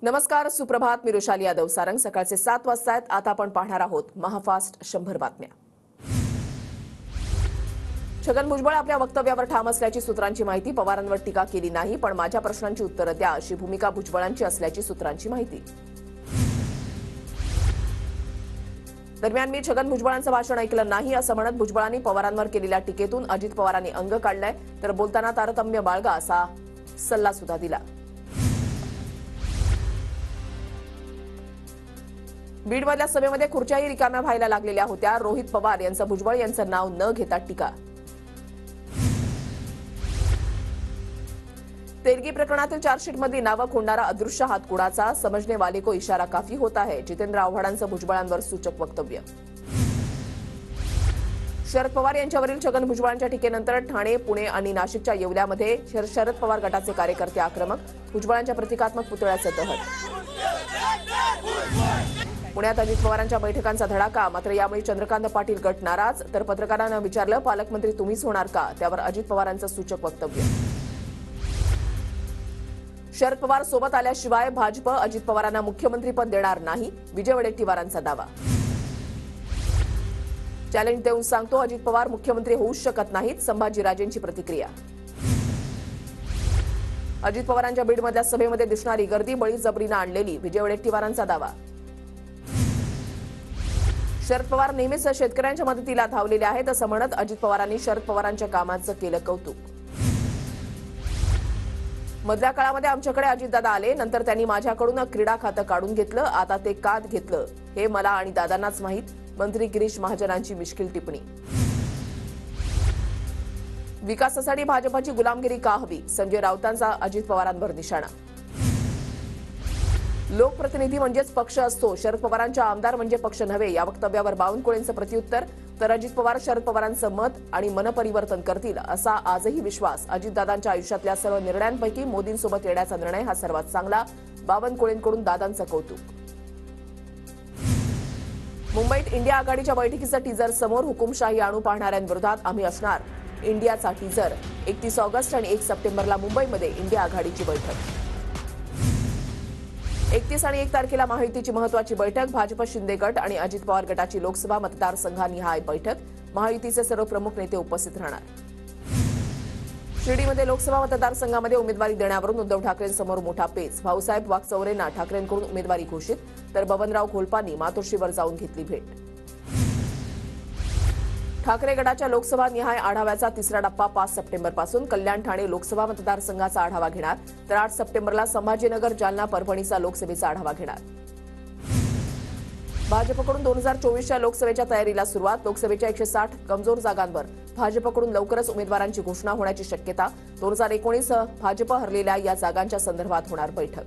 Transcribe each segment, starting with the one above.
नमस्कार, सुप्रभात. मी रुशाली यादव. सारंग सकाळचे 7 वाजता आहेत. आता आपण पाहणार आहोत महाफास्ट 100 बातम्या. छगन भुजबळ आपल्या वक्तव्यावर ठाम असल्याची सूत्रांची माहिती. पवारांवर टीका केली नाही, पण माझ्या प्रश्नांची उत्तरं द्या अशी भूमिका भुजबळांची असल्याची सूत्रांची माहिती. दरम्यान मी छगन भुजबळांचं भाषण ऐकलं नाही असं म्हणत भुजबळांनी पवारांवर केलेल्या टीकेतून अजित पवारांनी अंग काढलंय, तर बोलताना तारतम्य बाळगा असा सल्ला सुद्धा दिला. बीडमधल्या सभेमध्ये खुर्च्याही रिकाम्या व्हायला लागलेल्या होत्या. रोहित पवार यांचं भुजबळ यांचं नाव न घेता टीका. तेलगी प्रकरणातील चार्जशीटमधली नावं खोडणारा अदृश्य हात कुणाचा, समजने वाले को इशारा काफी होता है. जितेंद्र आव्हाडांचं भुजबळांवर सूचक वक्तव्य. शरद पवार यांच्यावरील छगन भुजबळांच्या टीकेनंतर ठाणे, पुणे आणि नाशिकच्या येवल्यामध्ये शरद पवार गटाचे कार्यकर्ते आक्रमक. भुजबळांच्या प्रतिकात्मक पुतळ्याचं दहन. पुण्यात अजित पवारांच्या बैठकांचा धडाका. मात्र यामुळे चंद्रकांत पाटील गट नाराज. तर पत्रकारांना विचारलं, पालकमंत्री तुम्हीच होणार का? त्यावर अजित पवारांचं सूचक वक्तव्य. शरद पवार सोबत आल्याशिवाय भाजप अजित पवारांना मुख्यमंत्रीपद देणार नाही. विजय वडेट्टीवारांचा दावा. चॅलेंज देऊन सांगतो, अजित पवार मुख्यमंत्री होऊच शकत नाहीत. संभाजीराजेंची प्रतिक्रिया. अजित पवारांच्या बीडमधल्या सभेमध्ये दिसणारी गर्दी बळीजबरीनं आणलेली. विजय वडेट्टीवारांचा दावा. शरद पवार नेहमीच शेतकऱ्यांच्या मदतीला धावलेले आहेत असं म्हणत अजित पवारांनी शरद पवारांच्या कामाचं केलं कौतुक. मधल्या काळामध्ये आमच्याकडे अजितदादा आले, नंतर त्यांनी माझ्याकडून क्रीडा खातं काढून घेतलं. आता ते का घेतलं हे मला आणि दादांनाच माहीत. मंत्री गिरीश महाजनांची मिश्किल टिप्पणी. विकासासाठी भाजपची गुलामगिरी का हवी? संजय राऊतांचा अजित पवारांवर निशाणा. लोकप्रतिनिधी म्हणजेच पक्ष असतो. शरद पवारांच्या आमदार म्हणजे पक्ष नव्हे. या वक्तव्यावर बावनकुळेंचं प्रत्युत्तर. तर अजित पवार शरद पवारांचं मत आणि मनपरिवर्तन करतील असा आजही विश्वास. अजितदादांच्या आयुष्यातल्या सर्व निर्णयांपैकी मोदींसोबत येण्याचा निर्णय हा सर्वात चांगला. बावनकुळेंकडून दादांचं कौतुक. मुंबईत इंडिया आघाडीच्या बैठकीचं टीजर समोर. हुकुमशाही आणू पाहणाऱ्यांविरोधात आम्ही असणार इंडियाचा टीजर. 31 ऑगस्ट आणि 1 सप्टेंबरला मुंबईमध्ये इंडिया आघाडीची बैठक. 31 आणि 1 तारखेला महायुतीची महत्वाची बैठक. भाजप शिंदे गट आणि अजित पवार गटाची लोकसभा मतदारसंघानिहाय बैठक. महायुतीचे सर्व प्रमुख नेते उपस्थित राहणार. शिर्डीमध्ये लोकसभा मतदारसंघामध्ये उमेदवारी देण्यावरून उद्धव ठाकरेंसमोर मोठा पेच. भाऊसाहेब वागचौरेंना ठाकरेंकडून उमेदवारी घोषित. तर बबनराव घोलपांनी मातोश्रीवर जाऊन घेतली भेट. ठाकरे गटाच्या लोकसभा निहाय आढाव्याचा तिसरा टप्पा 5 सप्टेंबरपासून. कल्याण ठाणे लोकसभा मतदारसंघाचा आढावा घेणार. तर 8 सप्टेंबरला संभाजीनगर, जालना, परभणीचा लोकसभेचा आढावा घेणार. भाजपकडून 2024च्या लोकसभेच्या तयारीला सुरुवात. लोकसभेच्या 160 कमजोर जागांवर भाजपकडून लवकरच उमेदवारांची घोषणा होण्याची शक्यता. 2019 भाजप हरलेल्या या जागांच्या संदर्भात होणार बैठक.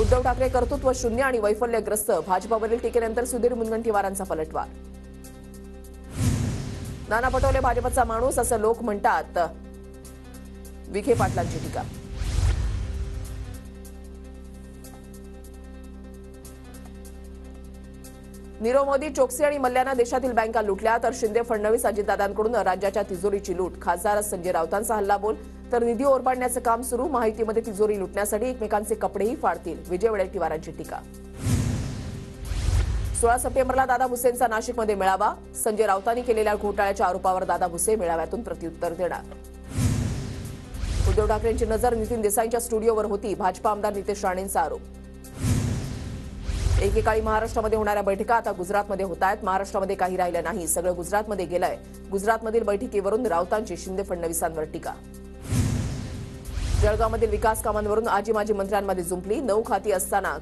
उद्धव ठाकरे कर्तृत्व शून्य आणि वैफल्यग्रस्त. भाजपवरील टीकेनंतर सुधीर मुनगंटीवारांचा पलटवार. नाना पटोले भाजपचा माणूस असं लोक म्हणतात. विखे पाटलांची टीका. नीरव मोदी, चोक्सी आणि मल्ल्यानं देशातील बँका लुटल्या. तर शिंदे, फडणवीस, अजितदादांकडून राज्याच्या तिजोरीची लूट. खासदार संजय राऊतांचा हल्लाबोल. तर निधी ओरबाडण्याचं काम सुरू. माहितीमध्ये तिजोरी लुटण्यासाठी एकमेकांचे कपडेही फाडतील. विजय वडेट्टीवारांची टीका. 16 सप्टेंबरला दादा भुसेंचा नाशिकमध्ये मेळावा. संजय राऊतांनी केलेल्या घोटाळ्याच्या आरोपावर दादा भुसे मेळाव्यातून प्रत्युत्तर देणार. उद्धव ठाकरेंची नजर नितीन देसाईंच्या स्टुडिओवर होती. भाजपा आमदार नितेश राणेंचा आरोप. एकेकाळी महाराष्ट्रामध्ये होणाऱ्या बैठका आता गुजरातमध्ये होत आहेत. महाराष्ट्रामध्ये काही राहिलं नाही, सगळं गुजरातमध्ये गेलंय. गुजरातमधील बैठकीवरून राऊतांची शिंदे फडणवीसांवर टीका. जळगावमधील विकास कामांवरून आजी माजी मंत्र्यांमध्ये जुंपली. 9 खाती असताना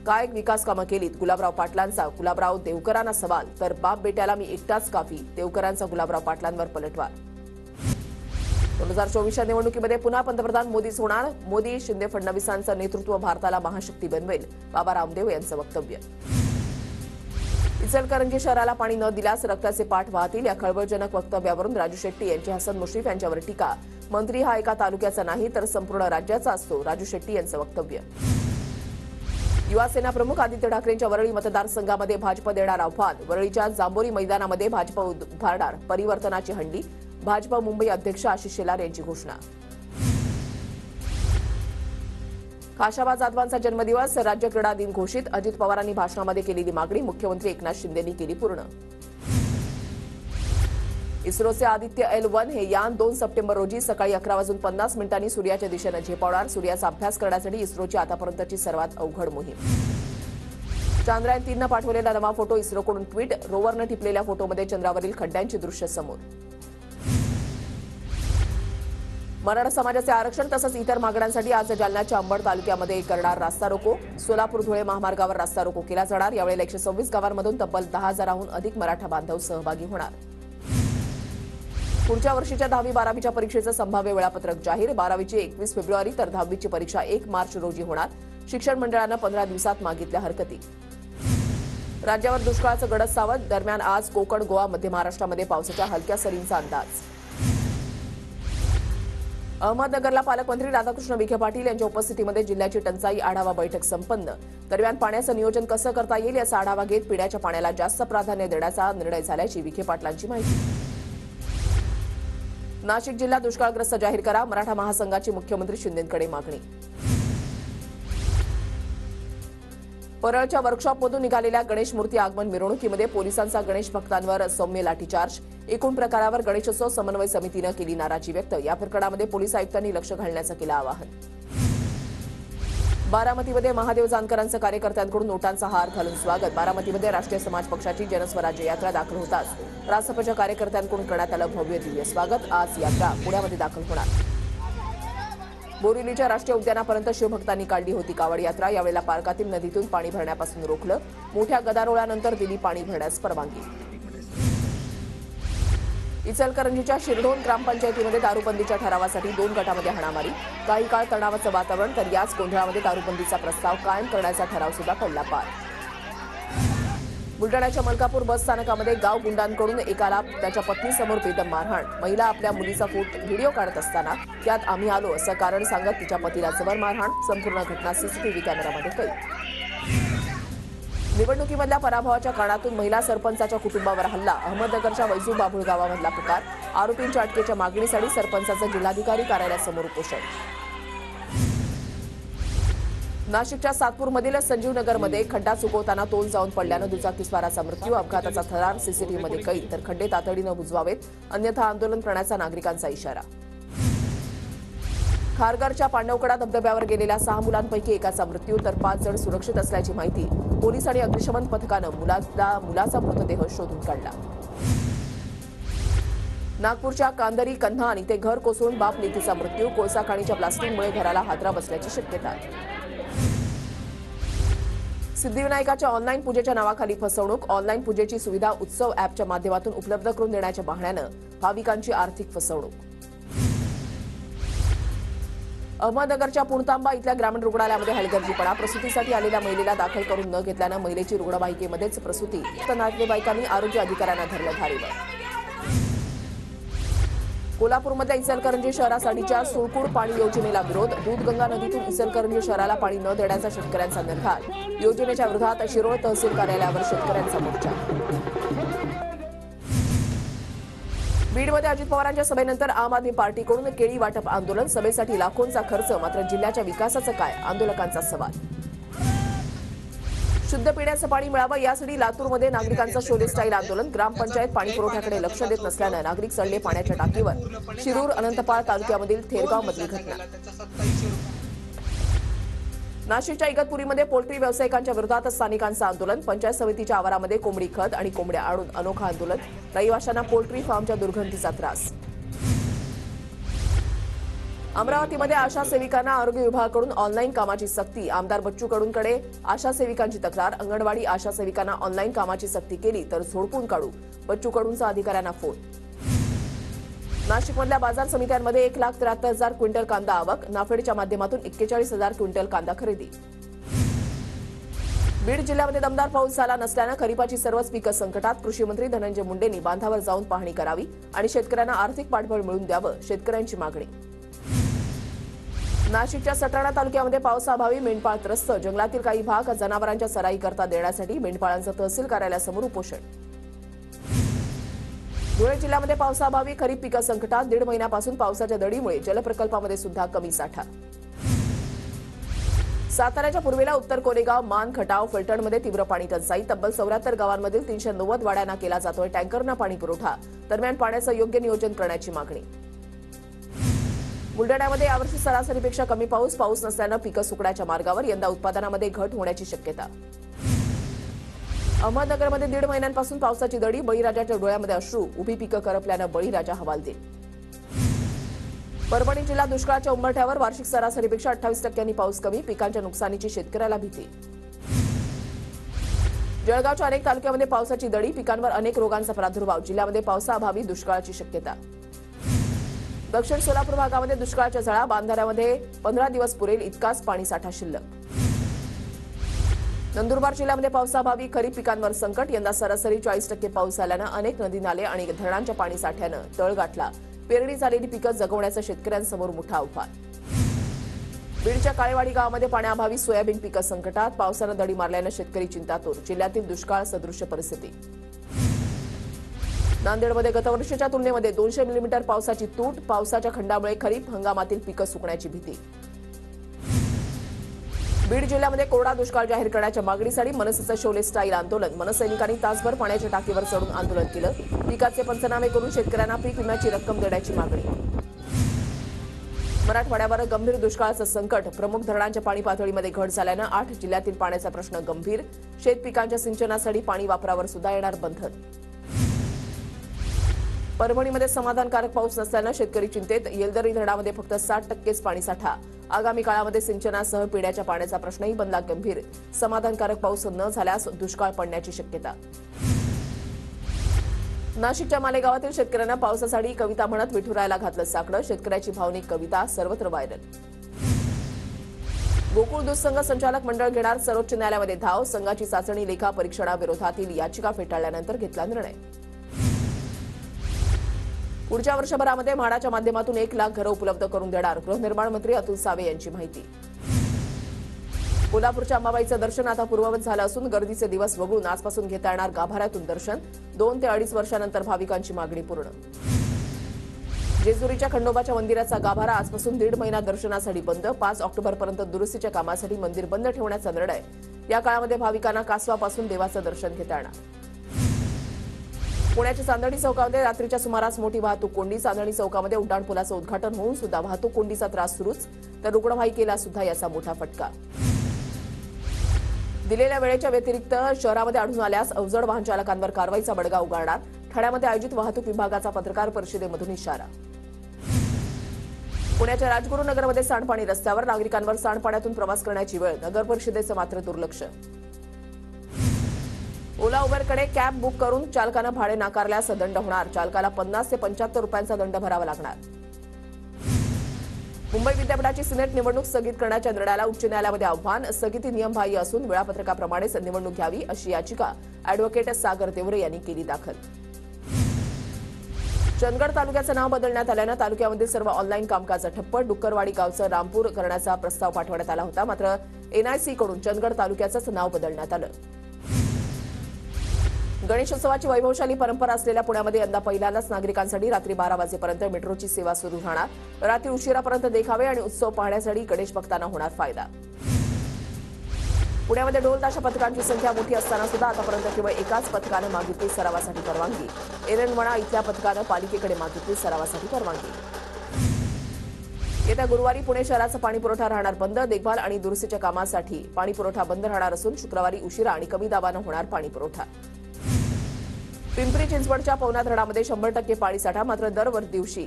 काय विकास कामं केलीत? गुलाबराव पाटलांचा गुलाबराव देवकरांना सवाल. तर बाप बेट्याला मी एकटाच काफी. देवकरांचा गुलाबराव पाटलांवर पलटवार. 2024च्या निवडणुकीमध्ये पुन्हा पंतप्रधान मोदीच होणार. मोदी, शिंदे, फडणवीसांचं नेतृत्व भारताला महाशक्ती बनवेल. बाबा रामदेव यांचं वक्तव्य. इचलकरंजी शहराला पाणी न दिल्यास रक्ताचे पाठ वाहतील. या खळबळजनक वक्तव्यावरून राजू शेट्टी यांची हसन मुश्रीफ यांच्यावर टीका. मंत्री हा एका तालुक्याचा नाही तर संपूर्ण राज्याचा असतो. राजू शेट्टी यांचं वक्तव्य. युवा सेना प्रमुख आदित्य ठाकरेंच्या वरळी मतदारसंघामध्ये भाजप देणार आव्हान. वरळीच्या जांभोरी मैदानामध्ये भाजप उभारणार परिवर्तनाची हंडी. भाजप मुंबई अध्यक्ष आशिष शेलार यांची घोषणा. खाशाबा जाधवांचा जन्मदिवस राज्य क्रीडा दिन घोषित. अजित पवारांनी भाषणामध्ये केलेली मागणी मुख्यमंत्री एकनाथ शिंदेंनी केली पूर्ण. इस्रोचे आदित्य L1 हे यान 2 सप्टेंबर रोजी सकाळी 11:50 सूर्याच्या दिशेने झेपावणार. सूर्याचा अभ्यास करण्यासाठी इस्रोची आतापर्यंतची सर्वात अवघड मोहीम. चांद्रयान 3नं पाठवलेला नवा फोटो इस्रोकडून ट्विट. रोवरनं टिपलेल्या फोटोमध्ये चंद्रावरील खड्ड्यांची दृश्य समोर. मराठा समाजाचे आरक्षण तसंच इतर मागण्यांसाठी आज जालन्याच्या अंबड तालुक्यामध्ये करणार रास्ता रोको. सोलापूर धुळे महामार्गावर रास्ता रोको केला जाणार. यावेळेला 126 गावांमधून तब्बल 10,000हून अधिक मराठा बांधव सहभागी होणार. पुढच्या वर्षीच्या 10वी-12वीच्या परीक्षेचं संभाव्य वेळापत्रक जाहीर. 12वीची 21 फेब्रुवारी तर 10वीची परीक्षा 1 मार्च रोजी होणार. शिक्षण मंडळानं 15 दिवसात मागितल्या हरकती. राज्यावर दुष्काळाचं गडद सावट. दरम्यान आज कोकण, गोवा, मध्य महाराष्ट्रामध्ये पावसाच्या हलक्या सरींचा अंदाज. अहमदनगरला पालकमंत्री राधाकृष्ण विखे पाटील यांच्या उपस्थितीमध्ये जिल्ह्याची टंचाई आढावा बैठक संपन्न. दरम्यान पाण्याचं नियोजन कसं करता येईल याचा आढावा घेत पिण्याच्या पाण्याला जास्त प्राधान्य देण्याचा निर्णय झाल्याची विखे पाटलांची माहिती. नाशिक जिल्हा दुष्काळग्रस्त जाहीर करा. मराठा महासंघाची मुख्यमंत्री शिंदेंकडे मागणी. परळच्या वर्कशॉपमधून निघालेल्या गणेश मूर्ती आगमन मिरवणुकीमध्ये पोलिसांचा गणेश भक्तांवर सौम्य लाठीचार्ज. एकूण प्रकारावर गणेशोत्सव समन्वय समितीनं केली नाराजी व्यक्त. या प्रकरणामध्ये पोलीस आयुक्तांनी लक्ष घालण्याचं केलं आवाहन. बारामतीमध्ये महादेव जानकरांचं कार्यकर्त्यांकडून नोटांचा हार घालून स्वागत. बारामतीमध्ये राष्ट्रीय समाज पक्षाची जनस्वराज्य यात्रा दाखल होताच रासपच्या कार्यकर्त्यांकडून करण्यात आलं भव्य दिव्य स्वागत. आज यात्रा पुण्यामध्ये दाखल होणार. बोरिवलीच्या राष्ट्रीय उद्यानापर्यंत शिवभक्तांनी काढली होती कावड यात्रा. यावेळेला पार्कातील नदीतून पाणी भरण्यापासून रोखलं. मोठ्या गदारोळानंतर दिली पाणी भरण्यास परवानगी. इचलकरंजीच्या शिरढोण ग्रामपंचायतीमध्ये दारूबंदीच्या ठरावासाठी 2 गटामध्ये हाणामारी. काही काळ तणावाचं वातावरण तर याच गोंधळामध्ये दारूबंदीचा प्रस्ताव कायम करण्याचा ठराव सुद्धा पडला पार. बुलढाण्याच्या मलकापूर बस स्थानकामध्ये गाव गुंडांकडून एकाला त्याच्या पत्नीसमोर बेदम मारहाण. महिला आपल्या मुलीचा व्हिडिओ काढत असताना त्यात आम्ही आलो असं कारण सांगत तिच्या पतीला जबर मारहाण. संपूर्ण घटना सीसीटीव्ही कॅमेऱ्यामध्ये कैद. निवडणुकीमधल्या पराभवाच्या कारणातून महिला सरपंचाच्या कुटुंबावर हल्ला. अहमदनगरच्या वैजू बाभुळ गावामधला प्रकार. आरोपींच्या अटकेच्या मागणीसाठी सरपंचाचं जिल्हाधिकारी कार्यालयासमोर उपोषण. नाशिकच्या सातपूरमधील संजीवनगरमध्ये खड्डा चुकवताना तोल जाऊन पडल्यानं दुचाकीस्वाराचा मृत्यू. अपघाताचा थरार सीसीटीव्हीमध्ये कैद. तर खड्डे तातडीनं बुजवावेत अन्यथा आंदोलन करण्याचा नागरिकांचा इशारा. खारघरच्या पांडवकडा धबधब्यावर गेलेल्या 6 मुलांपैकी एकाचा मृत्यू तर 5 जण सुरक्षित असल्याची माहिती. पोलीस आणि अग्निशमन पथकानं मुलाचा मृतदेह शोधून काढला. नागपूरच्या कांदरी कन्हा आणि ते घर कोसळून बाप लेकीचा मृत्यू. कोळसा खाणीच्या ब्लास्टिंगमुळे घराला हादरा बसल्याची शक्यता. सिद्धिविनायकाच्या ऑनलाईन पूजेच्या नावाखाली फसवणूक. ऑनलाईन पूजेची सुविधा उत्सव ॲपच्या माध्यमातून उपलब्ध करून देण्याच्या बहाण्यानं भाविकांची आर्थिक फसवणूक. अहमदनगरच्या पुणतांबा इथल्या ग्रामीण रुग्णालयामध्ये हलगर्जीपणा. प्रसूतीसाठी आलेल्या महिलेला दाखल करून न घेतल्यानं महिलेची रुग्णवाहिकेमध्येच प्रसूती. तर नातेवाईकांनी आरोग्य अधिकाऱ्यांना धरलं धारेवर. कोल्हापूरमधल्या इचलकरंजी शहरासाठीच्या सुळकूड पाणी योजनेला विरोध. दूधगंगा नदीतून इचलकरंजी शहराला पाणी न देण्याचा शेतकऱ्यांचा निर्धार. योजनेच्या विरोधात शिरोळ तहसील कार्यालयावर शेतकऱ्यांचा मोर्चा. बीडमध्ये अजित पवारांच्या सभेनंतर आम आदमी पार्टीकडून केळी वाटप आंदोलन. सभेसाठी लाखोंचा खर्च मात्र जिल्ह्याच्या विकासाचं काय, आंदोलकांचा सवाल. शुद्ध पिण्याचं पाणी मिळावं यासाठी लातूरमध्ये नागरिकांचं शोले स्टाईल आंदोलन. ग्रामपंचायत पाणी पुरवठ्याकडे लक्ष देत नसल्यानं नागरिक चढले पाण्याच्या टाकीवर. शिरूर अनंतपाळ तालुक्यामधील थेरगावमधली घटना. नाशिकच्या इगतपुरीमध्ये पोल्ट्री व्यावसायिकांच्या विरोधात स्थानिकांचं आंदोलन. पंचायत समितीच्या आवारामध्ये कोंबडी खत आणि कोंबड्या आणून अनोखा आंदोलन. रहिवाशांना पोल्ट्री फार्मच्या दुर्गंधीचा त्रास. अमरावतीमध्ये आशा सेविकांना आरोग्य विभागाकडून ऑनलाईन कामाची सक्ती. आमदार बच्चू कडूंकडे आशा सेविकांची तक्रार. अंगणवाडी आशा सेविकांना ऑनलाईन कामाची सक्ती केली तर झोडपून काढू. बच्चू कडूंचा अधिकाऱ्यांना फोन. नाशिकमधल्या बाजार समित्यांमध्ये 1,73,000 क्विंटल कांदा आवक. नाफेडच्या माध्यमातून 41,000 क्विंटल कांदा खरेदी. बीड जिल्ह्यामध्ये दमदार पाऊस झाला नसल्यानं खरीपाची सर्वच पिकं संकटात. कृषी मंत्री धनंजय मुंडेंनी बांधावर जाऊन पाहणी करावी आणि शेतकऱ्यांना आर्थिक पाठबळ मिळवून द्यावं, शेतकऱ्यांची मागणी. नाशिकच्या सटाणा तालुक्यामध्ये पावसाअभावी मेंढपाळ त्रस्त. जंगलातील काही भाग जनावरांच्या सराई करता देण्यासाठी मेंढपाळांचं तहसील कार्यालयासमोर उपोषण. धुळे जिल्ह्यामध्ये पावसाअभावी खरीप पिकं संकटात. 1.5 महिन्यापासून पावसाच्या दडीमुळे जलप्रकल्पामध्ये सुद्धा कमी साठा. साताऱ्याच्या पूर्वेला उत्तर कोरेगाव, मान, खटाव, फलटणमध्ये तीव्र पाणी टंचाई. तब्बल 74 गावांमधील 390 वाड्यांना केला जातोय टँकरनं पाणी पुरवठा. दरम्यान पाण्याचं योग्य नियोजन करण्याची मागणी. बुलढाण्यामध्ये यावर्षी सरासरीपेक्षा कमी पाऊस नसल्यानं पिकं सुकण्याच्या मार्गावर. यंदा उत्पादनामध्ये घट होण्याची शक्यता. अहमदनगरमध्ये 1.5 महिन्यांपासून पावसाची दडी. बळीराजाच्या डोळ्यामध्ये अश्रू. उभी पिकं करपल्यानं बळीराजा हवालदिल. परभणी जिल्हा दुष्काळाच्या उंबरठ्यावर. वार्षिक सरासरीपेक्षा 28% पाऊस कमी. पिकांच्या नुकसानीची शेतकऱ्याला भीती. जळगावच्या अनेक तालुक्यामध्ये पावसाची दडी. पिकांवर अनेक रोगांचा प्रादुर्भाव. जिल्ह्यामध्ये पावसाअभावी दुष्काळाची शक्यता. दक्षिण सोलापूर भागामध्ये दुष्काळाच्या झळा. बांधाऱ्यामध्ये 15 दिवस पुरेल इतकाच पाणीसाठा शिल्लक. नंदुरबार जिल्ह्यामध्ये पावसाअभावी खरीप पिकांवर संकट. यंदा सरासरी 40% पाऊस झाल्यानं अनेक नदी नाले आणि धरणांच्या पाणीसाठ्यानं तळ गाठला. पेरणी झालेली पिकं जगवण्याचं शेतकऱ्यांसमोर मोठं आव्हान. बीडच्या काळेवाडी गावामध्ये पाण्याअभावी सोयाबीन पिकं संकटात. पावसानं दडी मारल्यानं शेतकरी चिंतातूर. जिल्ह्यातील दुष्काळ सदृश्य परिस्थिती. नांदेडमध्ये गतवर्षीच्या तुलनेमध्ये 200 मिलीमीटर पावसाची तूट. पावसाच्या खंडामुळे खरीप हंगामातील पिकं सुकण्याची भीती. बीड जिल्ह्यामध्ये कोरडा दुष्काळ जाहीर करण्याच्या मागणीसाठी मनसेचं शोले स्टाईल आंदोलन. मनसैनिकांनी तासभर पाण्याच्या टाकीवर चढून आंदोलन केलं. पिकाचे पंचनामे करून शेतकऱ्यांना पीक विम्याची रक्कम देण्याची मागणी. मराठवाड्यावर गंभीर दुष्काळाचं संकट. प्रमुख धरणांच्या पाणी पातळीमध्ये घट झाल्यानं 8 जिल्ह्यातील पाण्याचा प्रश्न गंभीर. शेतपिकांच्या सिंचनासाठी पाणी वापरावर सुद्धा येणार बंधन. परभणीमध्ये समाधानकारक पाऊस नसल्यानं शेतकरी चिंतेत. येलदरी धरणामध्ये फक्त 60%च पाणीसाठा. आगामी काळामध्ये सिंचनासह पिण्याच्या पाण्याचा प्रश्नही बनला गंभीर. समाधानकारक पाऊस न झाल्यास दुष्काळ पडण्याची शक्यता. नाशिकच्या मालेगावातील शेतकऱ्यांना पावसासाठी कविता म्हणत विठुरायाला घातलं साकडं. शेतकऱ्याची भावनिक कविता सर्वत्र व्हायरल. गोकुळ दूध संघ संचालक मंडळ घेणार सर्वोच्च न्यायालयामध्ये धाव. संघाची चाचणी लेखा परीक्षणाविरोधातील याचिका फेटाळल्यानंतर घेतला निर्णय. पुढच्या वर्षभरामध्ये म्हाडाच्या माध्यमातून 1 लाख घरं उपलब्ध करून देणार. गृहनिर्माण मंत्री अतुल सावे यांची माहिती. कोल्हापूरच्या अंबाबाईचं दर्शन आता पूर्ववत झालं असून गर्दीचे दिवस वगळून आजपासून घेता येणार गाभाऱ्यातून दर्शन. 2 ते 2.5 वर्षानंतर भाविकांची मागणी पूर्ण. जेजुरीच्या खंडोबाच्या मंदिराचा गाभारा आजपासून 1.5 महिना दर्शनासाठी बंद. 5 ऑक्टोबरपर्यंत दुरुस्तीच्या कामासाठी मंदिर बंद ठेवण्याचा निर्णय. या काळामध्ये भाविकांना कासवापासून देवाचं दर्शन घेता येणार. पुण्याच्या चांदणी चौकामध्ये रात्रीच्या सुमारास मोठी वाहतूक कोंडी. चांदणी चौकामध्ये उड्डाणपुलाचं उद्घाटन होऊन सुद्धा वाहतूक कोंडीचा त्रास सुरूच. तर रुग्णवाहिकेला सुद्धा याचा मोठा फटका. दिलेल्या वेळेच्या व्यतिरिक्त शहरामध्ये आढळून आल्यास अवजड वाहन चालकांवर कारवाईचा बडगा उगारणार. ठाण्यामध्ये आयोजित वाहतूक विभागाचा पत्रकार परिषदेमधून इशारा. पुण्याच्या राजगुरुनगरमध्ये सांडपाणी रस्त्यावर. नागरिकांवर सांडपाण्यातून प्रवास करण्याची वेळ. नगर परिषदेचं मात्र दुर्लक्ष. ओला उबरकडे कॅब बुक करून चालकानं भाडे नाकारल्यास दंड होणार. चालकाला 50 ते 75 रुपयांचा दंड भरावा लागणार. मुंबई विद्यापीठाची सिनेट निवडणूक स्थगित करण्याच्या निर्णयाला उच्च न्यायालयामध्ये आव्हान. स्थगिती नियमबाह्य असून वेळापत्रकाप्रमाणेच निवडणूक घ्यावी अशी याचिका अॅडव्होकेट सागर देवरे यांनी केली दाखल. चंदगड तालुक्याचं नाव बदलण्यात आल्यानं तालुक्यामधील सर्व ऑनलाईन कामकाज ठप्प. डुक्करवाडी गावचं रामपूर करण्याचा प्रस्ताव पाठवण्यात आला होता. मात्र एनआयसीकडून चंदगड तालुक्याचंच नाव बदलण्यात आलं. गणेशोत्सवाची वैभवशाली परंपरा असलेल्या पुण्यामध्ये यंदा पहिल्यांदाच नागरिकांसाठी रात्री 12 वाजेपर्यंत मेट्रोची सेवा सुरू राहणार. रात्री उशिरापर्यंत देखावे आणि उत्सव पाहण्यासाठी गणेश भक्तांना होणार फायदा. पुण्यामध्ये ढोल ताशा पथकांची संख्या मोठी असताना सुद्धा आतापर्यंत केवळ एकाच पथकानं मागितली सरावासाठी परवानगी. एरंडवणा इथल्या पथकानं पालिकेकडे मागितली सरावासाठी परवानगी. येत्या गुरुवारी पुणे शहराचा पाणीपुरवठा राहणार बंद. देखभाल आणि दुरुस्तीच्या कामासाठी पाणीपुरवठा बंद राहणार असून शुक्रवारी उशिरा आणि कमी दाबानं होणार पाणीपुरवठा. पिंपरी चिंचवडच्या पवना धरणामध्ये 100% पाणीसाठा. मात्र दर दिवशी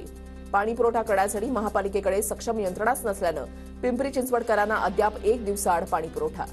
पाणीपुरवठा करण्यासाठी महापालिकेकडे सक्षम यंत्रणाच नसल्यानं पिंपरी चिंचवडकरांना अद्याप 1 दिवसाआड पाणीपुरवठा.